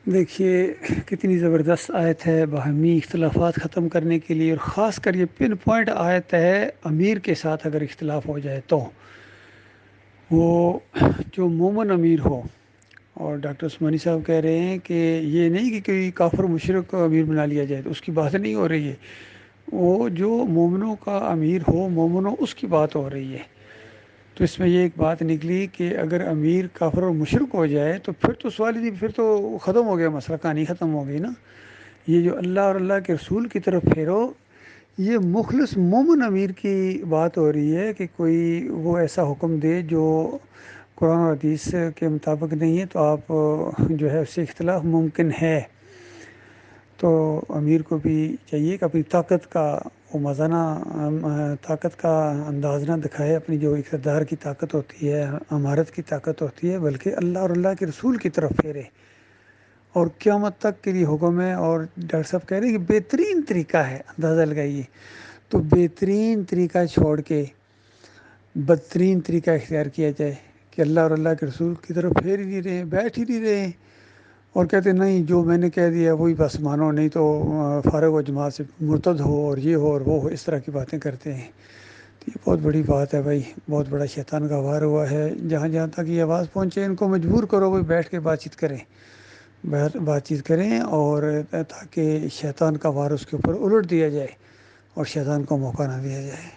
دیکھیے کتنی زبردست آیت ہے باہمی اختلافات ختم کرنے کے لیے، اور خاص کر یہ پن پوائنٹ آیت ہے امیر کے ساتھ اگر اختلاف ہو جائے تو وہ جو مومن امیر ہو. اور ڈاکٹر عثمانی صاحب کہہ رہے ہیں کہ یہ نہیں کہ کوئی کافر مشرک کو امیر بنا لیا جائے، تو اس کی بات نہیں ہو رہی ہے. وہ جو مومنوں کا امیر ہو، مومنوں اس کی بات ہو رہی ہے. تو اس میں یہ ایک بات نکلی کہ اگر امیر کافر اور مشرک ہو جائے تو پھر تو سوال ہی، پھر تو ختم ہو گیا مسئلہ، کہانی ختم ہو گئی نا. یہ جو اللہ اور اللہ کے رسول کی طرف پھیرو، یہ مخلص مومن امیر کی بات ہو رہی ہے کہ کوئی وہ ایسا حکم دے جو قرآن و حدیث کے مطابق نہیں ہے، تو آپ جو ہے اس سے اختلاف ممکن ہے. تو امیر کو بھی چاہیے کہ اپنی طاقت کا وہ موازنہ، طاقت کا انداز نہ دکھائے، اپنی جو اقتدار کی طاقت ہوتی ہے، امارت کی طاقت ہوتی ہے، بلکہ اللہ اور اللہ کے رسول کی طرف پھیرے. اور قیامت تک کے لیے حکم ہے. اور ڈاکٹر صاحب کہہ رہے ہیں کہ بہترین طریقہ ہے، اندازہ لگائیے. تو بہترین طریقہ چھوڑ کے بدترین طریقہ اختیار کیا جائے کہ اللہ اور اللہ کے رسول کی طرف پھیر ہی نہیں رہے ہیں، بیٹھ ہی نہیں رہے ہیں، اور کہتے ہیں نہیں جو میں نے کہہ دیا وہی بس مانو، نہیں تو فارغ و جماعت سے مرتد ہو، اور یہ ہو اور وہ ہو، اس طرح کی باتیں کرتے ہیں. تو یہ بہت بڑی بات ہے بھائی، بہت بڑا شیطان کا وار ہوا ہے. جہاں جہاں تک یہ آواز پہنچے ان کو مجبور کرو وہ بیٹھ کے بات چیت کریں، اور تاکہ شیطان کا وار اس کے اوپر الٹ دیا جائے اور شیطان کو موقع نہ دیا جائے.